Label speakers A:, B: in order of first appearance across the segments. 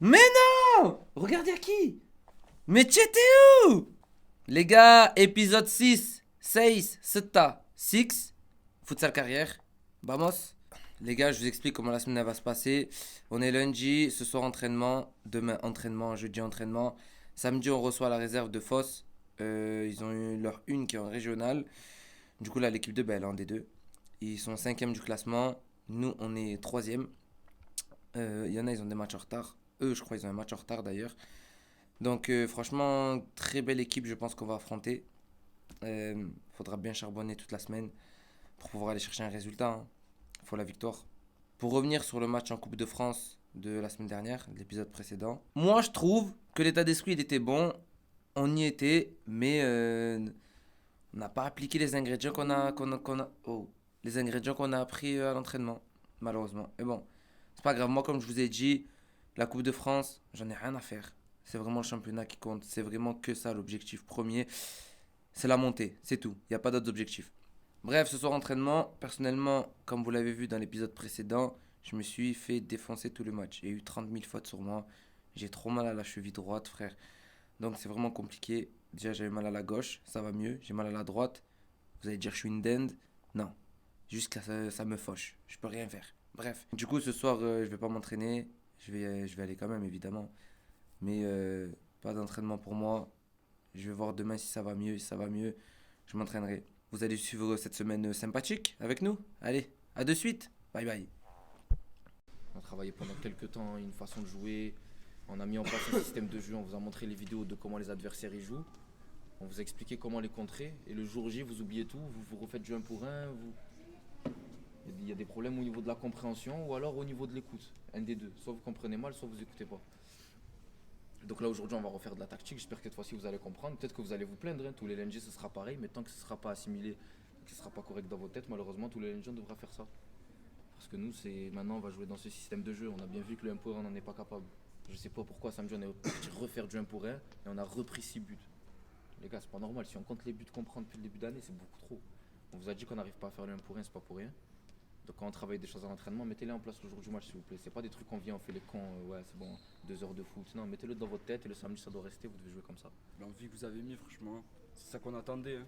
A: Mais non! Regarde y'a qui? Mais t'étais où? Les gars, épisode 6. 6, 7, 6. Futsal carrière. Vamos. Les gars, je vous explique comment la semaine elle va se passer. On est lundi, ce soir entraînement. Demain entraînement, jeudi entraînement. Samedi, on reçoit la réserve de Foss. Ils ont eu leur une qui est en régional. Du coup, là, l'équipe de elle est en D2. Ils sont 5e du classement. Nous, on est 3e. Il y en a, ils ont des matchs en retard. Eux, je crois, ils ont un match en retard d'ailleurs. Donc, franchement, très belle équipe, je pense qu'on va affronter. Faudra bien charbonner toute la semaine pour pouvoir aller chercher un résultat. Il faut la victoire. Pour revenir sur le match en Coupe de France de la semaine dernière, de l'épisode précédent, moi, je trouve que l'état d'esprit, il était bon. On y était, mais on n'a pas appliqué les ingrédients les ingrédients qu'on a appris à l'entraînement, malheureusement. Mais bon, c'est pas grave. Moi, comme je vous ai dit, la Coupe de France, j'en ai rien à faire. C'est vraiment le championnat qui compte. C'est vraiment que ça l'objectif premier. C'est la montée, c'est tout. Il n'y a pas d'autres objectifs. Bref, ce soir entraînement, personnellement, comme vous l'avez vu dans l'épisode précédent, je me suis fait défoncer tout le match. Il y a eu 30 000 fautes sur moi. J'ai trop mal à la cheville droite, frère. Donc c'est vraiment compliqué. Déjà, j'avais mal à la gauche, ça va mieux. J'ai mal à la droite. Vous allez dire je suis une dinde. Non, juste que ça me fauche. Je peux rien faire. Bref. Du coup, ce soir, je vais pas m'entraîner. Je vais aller quand même, évidemment. Mais pas d'entraînement pour moi. Je vais voir demain si ça va mieux. Si ça va mieux, je m'entraînerai. Vous allez suivre cette semaine sympathique avec nous. Allez, à de suite. Bye bye.
B: On a travaillé pendant quelques temps une façon de jouer. On a mis en place un système de jeu. On vous a montré les vidéos de comment les adversaires y jouent. On vous a expliqué comment les contrer. Et le jour J, vous oubliez tout. Vous vous refaites du 1 pour 1. Il y a des problèmes au niveau de la compréhension ou alors au niveau de l'écoute. Un des deux. Soit vous comprenez mal, soit vous écoutez pas. Donc là aujourd'hui on va refaire de la tactique, j'espère que cette fois-ci vous allez comprendre, peut-être que vous allez vous plaindre, tous les lundis ce sera pareil, mais tant que ce ne sera pas assimilé, que ce ne sera pas correct dans vos têtes, malheureusement tous les lundis on devra faire ça. Parce que nous maintenant on va jouer dans ce système de jeu, on a bien vu que le 1 pour 1 on n'en est pas capable. Je sais pas pourquoi samedi on est parti refaire du 1 pour 1 et on a repris 6 buts. Les gars c'est pas normal, si on compte les buts qu'on prend depuis le début d'année c'est beaucoup trop. On vous a dit qu'on n'arrive pas à faire le 1 pour 1, c'est pas pour rien. Donc quand on travaille des choses à l'entraînement, mettez-les en place le jour du match s'il vous plaît. C'est pas des trucs qu'on vient, on fait les cons, ouais c'est bon, 2 heures de foot. Non, mettez-le dans votre tête et le samedi ça doit rester, vous devez jouer comme ça.
C: L'envie que vous avez mis, franchement, c'est ça qu'on attendait.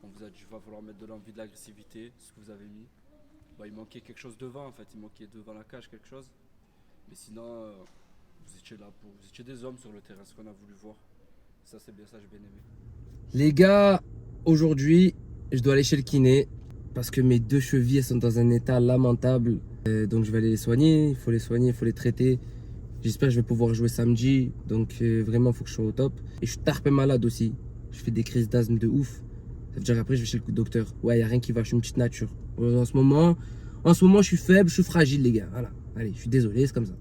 C: On vous a dit qu'il va falloir mettre de l'envie, de l'agressivité, ce que vous avez mis. Il manquait quelque chose devant en fait, il manquait devant la cage quelque chose. Mais sinon, vous étiez là vous étiez des hommes sur le terrain, ce qu'on a voulu voir. Ça c'est bien ça, j'ai bien aimé.
A: Les gars, aujourd'hui, je dois aller chez le kiné parce que mes 2 chevilles sont dans un état lamentable. Donc je vais aller les soigner, il faut les traiter. J'espère que je vais pouvoir jouer samedi. Donc vraiment, il faut que je sois au top. Et je suis tarpé malade aussi. Je fais des crises d'asthme de ouf. Ça veut dire après, je vais chez le docteur. Ouais, il n'y a rien qui va, je suis une petite nature. En ce moment, je suis faible, je suis fragile, les gars. Voilà. Allez, je suis désolé, c'est comme ça.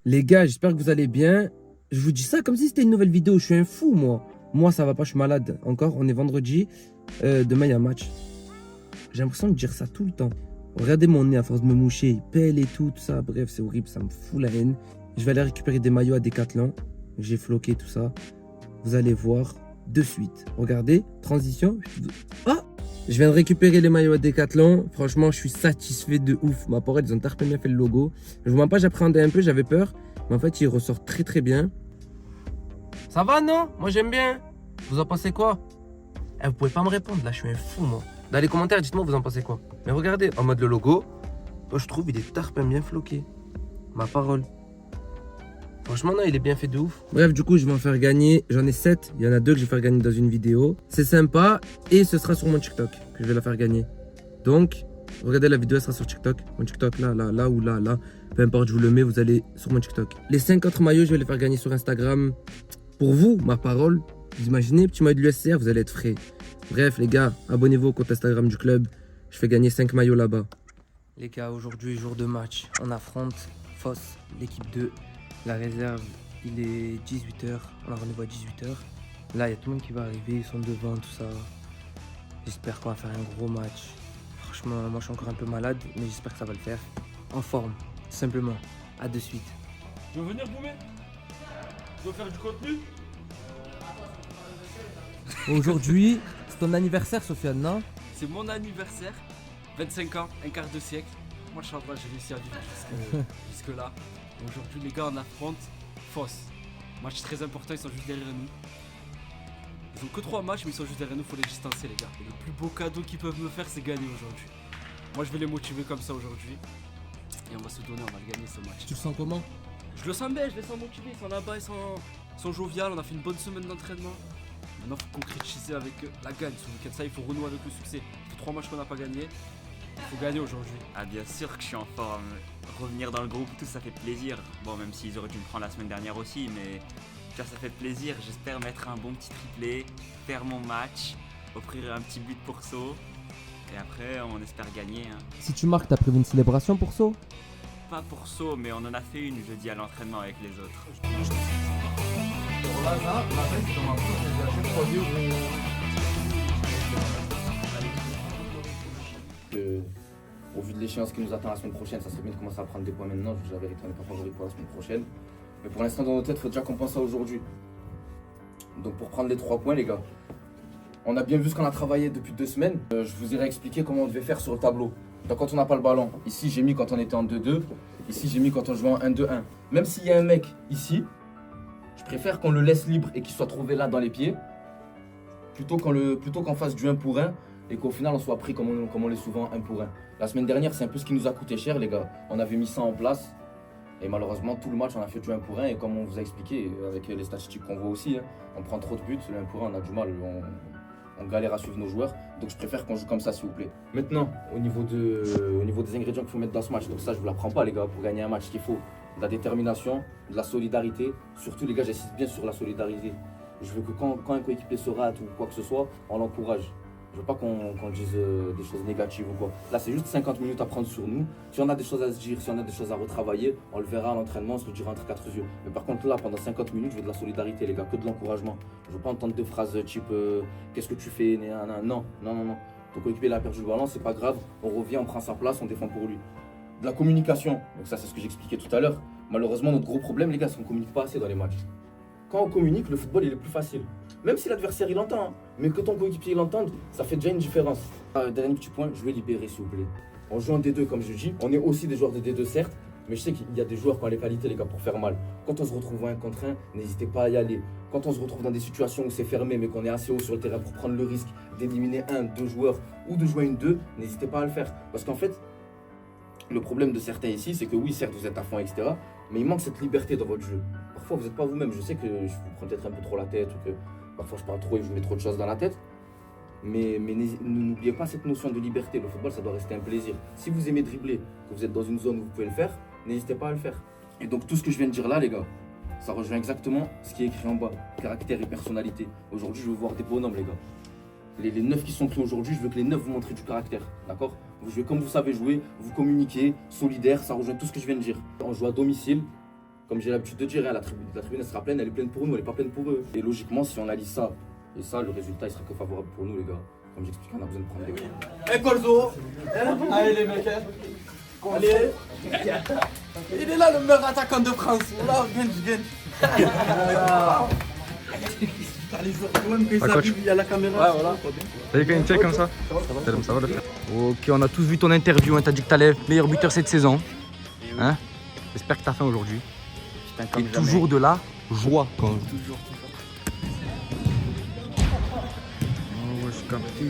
A: Les gars, j'espère que vous allez bien. Je vous dis ça comme si c'était une nouvelle vidéo. Je suis un fou, moi. Moi, ça va pas, je suis malade. Encore, on est vendredi. Demain, il y a un match. J'ai l'impression de dire ça tout le temps. Regardez mon nez à force de me moucher. Il pèle et tout ça. Bref, c'est horrible. Ça me fout la haine. Je vais aller récupérer des maillots à Decathlon. J'ai floqué tout ça. Vous allez voir de suite. Regardez, transition. Ah! Je viens de récupérer les maillots à Decathlon. Franchement, je suis satisfait de ouf. Ma parole, ils ont très bien fait le logo. Je vous mens pas, j'appréhendais un peu, j'avais peur. Mais en fait, il ressort très très bien. Ça va, non? Moi, j'aime bien. Vous en pensez quoi? Vous pouvez pas me répondre, là, je suis un fou, moi. Dans les commentaires, dites-moi, vous en pensez quoi? Mais regardez, en mode le logo, moi, je trouve il est tarpin bien floqué. Ma parole. Franchement, non, il est bien fait de ouf. Bref, du coup, je vais en faire gagner. J'en ai 7. Il y en a 2 que je vais faire gagner dans une vidéo. C'est sympa. Et ce sera sur mon TikTok que je vais la faire gagner. Donc, regardez, la vidéo, elle sera sur TikTok. Mon TikTok, là ou là. Peu importe, je vous le mets, vous allez sur mon TikTok. Les 5 autres maillots, je vais les faire gagner sur Instagram. Pour vous, ma parole, Vous imaginez, petit maillot de l'USCR, vous allez être frais. Bref, les gars, abonnez-vous au compte Instagram du club. Je fais gagner 5 maillots là-bas. Les gars, aujourd'hui, jour de match. On affronte Foss, l'équipe 2. La réserve, il est 18h. On a rendez-vous à 18h. Là, il y a tout le monde qui va arriver. Ils sont devant, tout ça. J'espère qu'on va faire un gros match. Franchement, moi, je suis encore un peu malade, mais j'espère que ça va le faire. En forme, tout simplement. À de suite.
C: Tu veux venir, Boumé? Tu veux faire du contenu?
D: Aujourd'hui, c'est ton anniversaire, Sofiane, non?
C: C'est mon anniversaire, 25 ans, un quart de siècle. Moi, j'ai réussi à vivre jusque là. Aujourd'hui, les gars, on affronte Foss. Match très important, ils sont juste derrière nous. Ils ont que 3 matchs, mais ils sont juste derrière nous, faut les distancer, les gars. Et le plus beau cadeau qu'ils peuvent me faire, c'est gagner aujourd'hui. Moi, je vais les motiver comme ça aujourd'hui. Et on va se donner, on va le gagner ce match.
D: Tu le sens comment?
C: Je le sens bien, je les sens motivés, ils sont là-bas, ils sont joviales, on a fait une bonne semaine d'entraînement. Maintenant, il faut concrétiser avec la gagne ce week-end. Ça, il faut renouer avec le succès. Ça fait 3 matchs qu'on n'a pas gagné. Il faut gagner aujourd'hui.
E: Ah bien sûr que je suis en forme. Revenir dans le groupe et tout, ça fait plaisir. Bon, même s'ils auraient dû me prendre la semaine dernière aussi, mais tu vois, ça fait plaisir. J'espère mettre un bon petit triplé, faire mon match, offrir un petit but pour So. Et après, on espère gagner. Hein.
D: Si tu marques, t'as prévu une célébration pour So?
E: Pas pour So, mais on en a fait une jeudi à l'entraînement avec les autres.
B: Au vu de l'échéance qui nous attend la semaine prochaine, ça serait bien de commencer à prendre des points maintenant. Je vous avais on n'est pas favori pour la semaine prochaine. Mais pour l'instant, dans nos têtes, il faut déjà qu'on pense à aujourd'hui. Donc pour prendre les 3 points, les gars, on a bien vu ce qu'on a travaillé depuis 2 semaines. Je vous ai expliqué comment on devait faire sur le tableau. Donc quand on n'a pas le ballon, ici j'ai mis quand on était en 2-2, ici j'ai mis quand on jouait en 1-2-1. Même s'il y a un mec ici, je préfère qu'on le laisse libre et qu'il soit trouvé là dans les pieds, plutôt qu'on fasse du 1 pour 1 et qu'au final on soit pris comme on l'est souvent 1 pour 1. La semaine dernière, c'est un peu ce qui nous a coûté cher, les gars. On avait mis ça en place et malheureusement tout le match on a fait du 1 pour 1 et comme on vous a expliqué avec les statistiques qu'on voit aussi, hein, on prend trop de buts, le 1 pour 1 on a du mal, on galère à suivre nos joueurs, donc je préfère qu'on joue comme ça s'il vous plaît. Maintenant, au niveau des ingrédients qu'il faut mettre dans ce match, donc ça je vous l'apprends pas les gars, pour gagner un match, qu'il faut de la détermination, de la solidarité, surtout les gars j'insiste bien sur la solidarité. Je veux que quand un coéquipier se rate ou quoi que ce soit, on l'encourage. Je veux pas qu'on dise des choses négatives ou quoi. Là c'est juste 50 minutes à prendre sur nous. Si on a des choses à se dire, si on a des choses à retravailler, on le verra à l'entraînement, on se le dira entre 4 yeux. Mais par contre là, pendant 50 minutes, je veux de la solidarité les gars, que de l'encouragement. Je veux pas entendre des phrases type qu'est-ce que tu fais, non. Ton coéquipier il a perdu le ballon, c'est pas grave, on revient, on prend sa place, on défend pour lui. De la communication, donc ça c'est ce que j'expliquais tout à l'heure. Malheureusement notre gros problème les gars, c'est qu'on communique pas assez dans les matchs. Quand on communique, le football il est plus facile. Même si l'adversaire il entend, hein, mais que ton coéquipier il entende, ça fait déjà une différence. Dernier petit point, je vais libérer s'il vous plaît. On joue en D2 comme je dis, on est aussi des joueurs de D2 certes, mais je sais qu'il y a des joueurs qui ont les qualités les gars pour faire mal. Quand on se retrouve en 1 contre 1, n'hésitez pas à y aller. Quand on se retrouve dans des situations où c'est fermé mais qu'on est assez haut sur le terrain pour prendre le risque d'éliminer 1-2 joueurs ou de jouer une 2, n'hésitez pas à le faire. Parce qu'en fait, le problème de certains ici, c'est que oui certes vous êtes à fond etc, mais il manque cette liberté dans votre jeu. Parfois vous n'êtes pas vous-même, je sais que je vous prends peut-être un peu trop la tête ou que parfois je parle trop et je vous mets trop de choses dans la tête. Mais n'oubliez pas cette notion de liberté. Le football, ça doit rester un plaisir. Si vous aimez dribbler, que vous êtes dans une zone où vous pouvez le faire, n'hésitez pas à le faire. Et donc tout ce que je viens de dire là, les gars, ça rejoint exactement ce qui est écrit en bas. Caractère et personnalité. Aujourd'hui, je veux voir des bonhommes, les gars. Les 9 qui sont pris aujourd'hui, je veux que les 9 vous montrent du caractère. D'accord? Vous jouez comme vous savez jouer, vous communiquez, solidaire, ça rejoint tout ce que je viens de dire. On joue à domicile. Comme j'ai l'habitude de dire, hein, la tribune elle sera pleine, elle est pleine pour nous, elle n'est pas pleine pour eux. Et logiquement, si on allie ça et ça, le résultat il sera que favorable pour nous les gars. Comme j'explique, on a besoin de prendre des points.
F: Eh Corzo, allez les mecs, allez. Il est là le meilleur attaquant de France. Là, gagne. Les joueurs de l'OM, quand ils arrivent, il y a la caméra. Ouais, voilà.
G: T'as vu quand il check comme ça? Ça va le faire. Ok, on a tous vu ton interview, hein. T'as dit que t'allais être meilleur buteur cette saison. Hein? J'espère que t'as faim aujourd'hui. Et toujours de la joie quand même.
F: Toujours.
G: Oh, je capte.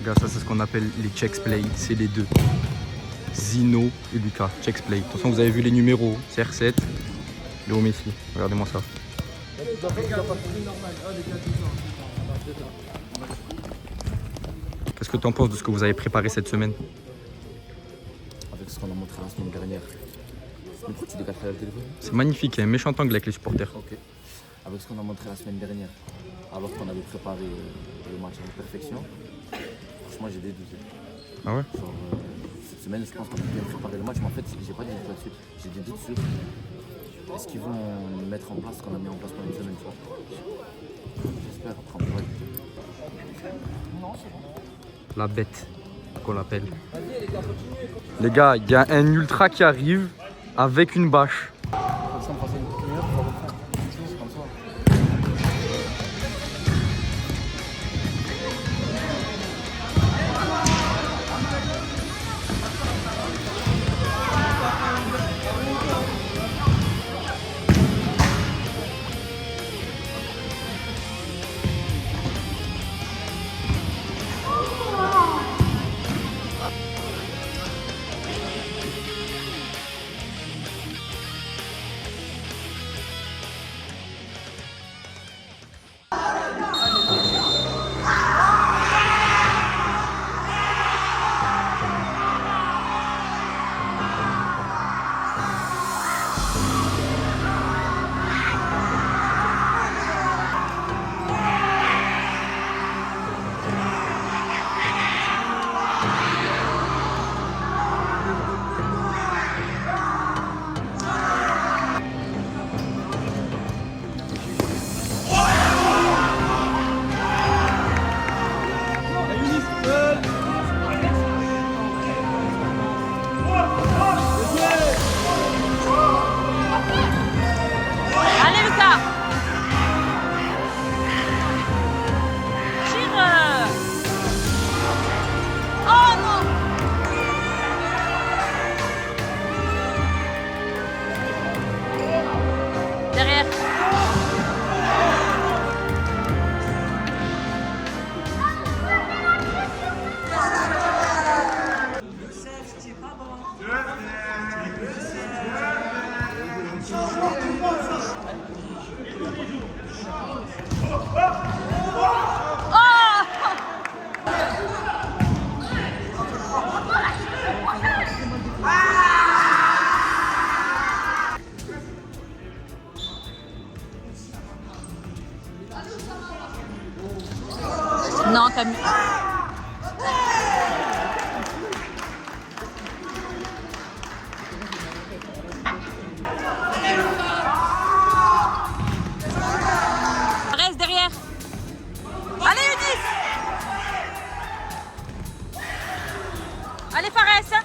G: Gars, ça c'est ce qu'on appelle les checks play, c'est les deux. Zino et Lucas, checks play. De toute façon, vous avez vu les numéros, CR7, Léo Messi. Regardez-moi ça. Qu'est-ce que tu en penses de ce que vous avez préparé cette semaine?
B: Avec ce qu'on a montré la semaine dernière, Mais pourquoi tu dégages pas le téléphone?
G: C'est magnifique, il y a un méchant angle avec les supporters.
B: Ok. Avec ce qu'on a montré la semaine dernière, alors qu'on avait préparé le match à la perfection, franchement j'ai des doutes.
G: Ah ouais?
B: Genre, cette semaine, je pense qu'on a bien préparé le match, mais en fait, j'ai pas des doutes là-dessus. J'ai des doutes sur est-ce qu'ils vont mettre en place ce qu'on a mis en place pendant une semaine, tu vois. J'espère, après on pourra
G: La bête, qu'on l'appelle. Les gars, il y a un ultra qui arrive avec une bâche.
B: Comme ça, on passe une première, on va refaire. C'est comme ça.
H: Non, t'as mis. Reste derrière. Allez, Eunice. Allez, Fares.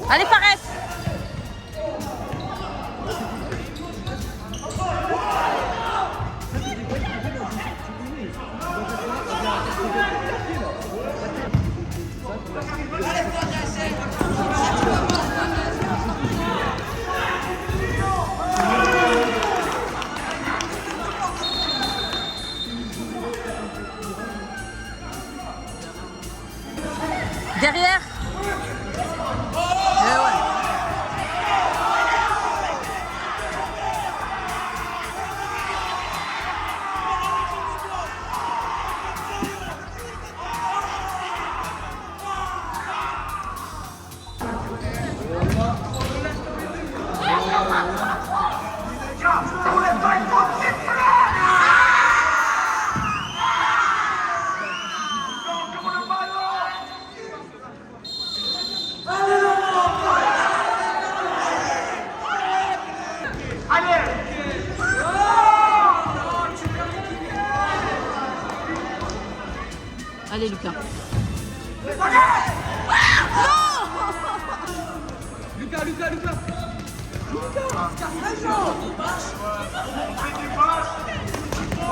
H: Allez, Fares. Derrière. Allez, Lucas. Lucas.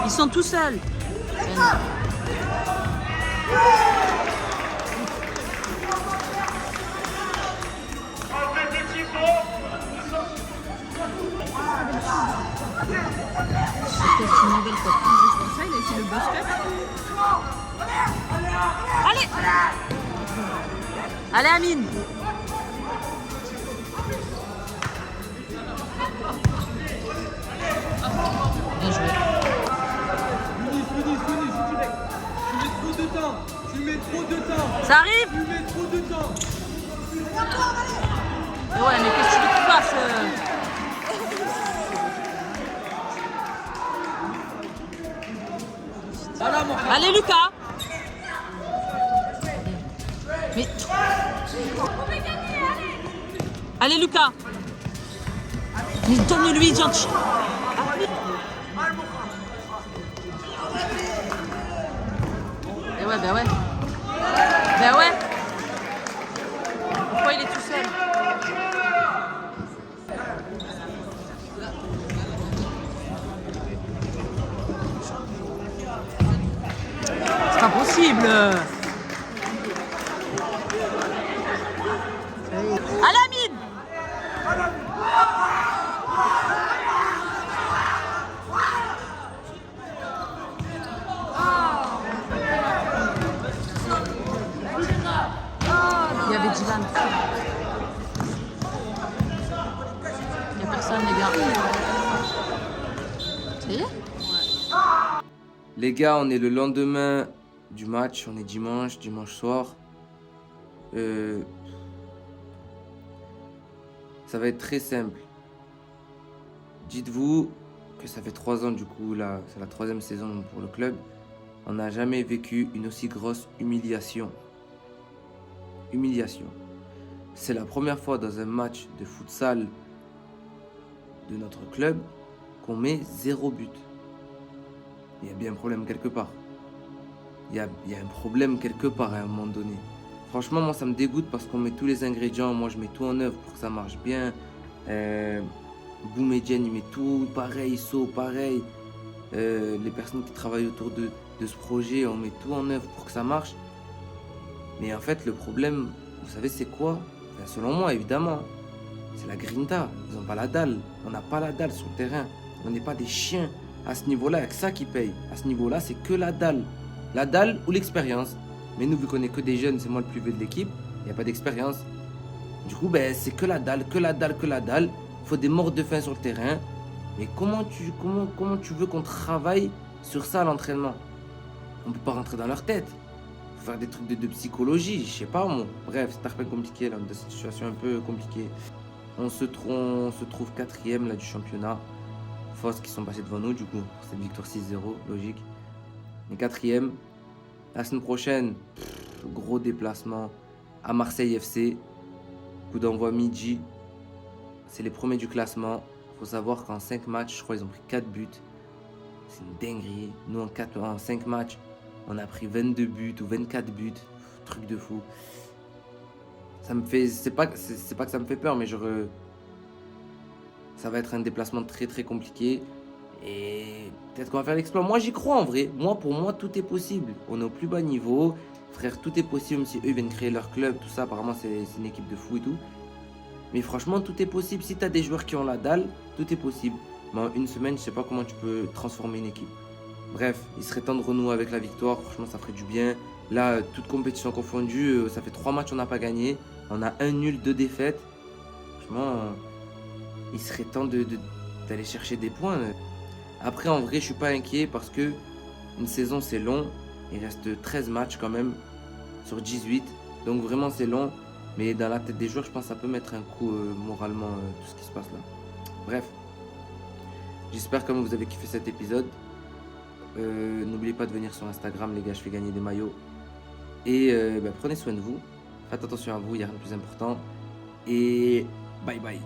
H: Ils sont tout seuls. C'est une nouvelle copine. Pour ça, il a essayé le buster. Allez. Allez, Amine. Bien joué.
F: Eunice, si tu mets trop de temps, tu mets
H: Ça arrive. Mais ouais, mais qu'est-ce que tu veux qu'il fasse Allez Lucas. Mais... Allez Lucas. Mais donne-lui gentil. Ben ouais. Ben ouais. Pourquoi il est tout seul? C'est pas possible. Alamine. Il y avait Dylan. Il n'y a personne, les gars. Ça y est?
A: Les gars, on est le lendemain du match, on est dimanche soir. Ça va être très simple. Dites-vous que ça fait 3 ans du coup, là, c'est la 3e saison pour le club. On n'a jamais vécu une aussi grosse humiliation. C'est la première fois dans un match de futsal de notre club qu'on met 0 but. Il y a bien un problème quelque part. Il y a un problème quelque part à un moment donné. Franchement, moi ça me dégoûte parce qu'on met tous les ingrédients. Moi je mets tout en œuvre pour que ça marche bien. Boumedienne, il met tout pareil, So pareil. Les personnes qui travaillent autour de ce projet, on met tout en œuvre pour que ça marche. Mais en fait, le problème, vous savez, c'est quoi? Enfin, selon moi, évidemment, c'est la grinta. Ils n'ont pas la dalle. On n'a pas la dalle sur le terrain. On n'est pas des chiens. À ce niveau-là, il n'y a que ça qui paye. À ce niveau-là, c'est que la dalle. La dalle ou l'expérience. Mais nous, vu qu'on n'est que des jeunes, c'est moi le plus vieux de l'équipe, il n'y a pas d'expérience. Du coup, c'est que la dalle. Il faut des morts de faim sur le terrain. Mais comment tu veux qu'on travaille sur ça à l'entraînement? On ne peut pas rentrer dans leur tête. Faire des trucs de psychologie, je sais pas moi. Bref, c'est un peu compliqué là, dans cette situation un peu compliquée. On se trouve 4e là du championnat. Foss qui sont passés devant nous du coup, pour cette victoire 6-0, logique. Mais 4e. La semaine prochaine, gros déplacement à Marseille FC. Coup d'envoi midi. C'est les premiers du classement. Faut savoir qu'en 5 matchs, je crois ils ont pris 4 buts. C'est une dinguerie. Nous en 5 matchs, on a pris 22 buts ou 24 buts. Truc de fou. Ça me fait. C'est pas que ça me fait peur, mais ça va être un déplacement très très compliqué. Et peut-être qu'on va faire l'exploit. Moi j'y crois en vrai. Pour moi, tout est possible. On est au plus bas niveau. Frère, tout est possible, même si eux viennent créer leur club, tout ça. Apparemment, c'est une équipe de fou et tout. Mais franchement, tout est possible. Si tu as des joueurs qui ont la dalle, tout est possible. Mais en une semaine, je sais pas comment tu peux transformer une équipe. Bref, il serait temps de renouer avec la victoire. Franchement, ça ferait du bien. Là, toute compétition confondue, ça fait 3 matchs, on n'a pas gagné. On a 1 nul, 2 défaites. Franchement, il serait temps d'aller chercher des points. Après, en vrai, je suis pas inquiet parce que une saison, c'est long. Il reste 13 matchs quand même sur 18. Donc vraiment, c'est long. Mais dans la tête des joueurs, je pense que ça peut mettre un coup moralement, tout ce qui se passe là. Bref. J'espère que vous avez kiffé cet épisode. N'oubliez pas de venir sur Instagram, les gars, je fais gagner des maillots. Et prenez soin de vous. Faites attention à vous, il n'y a rien de plus important. Et bye bye.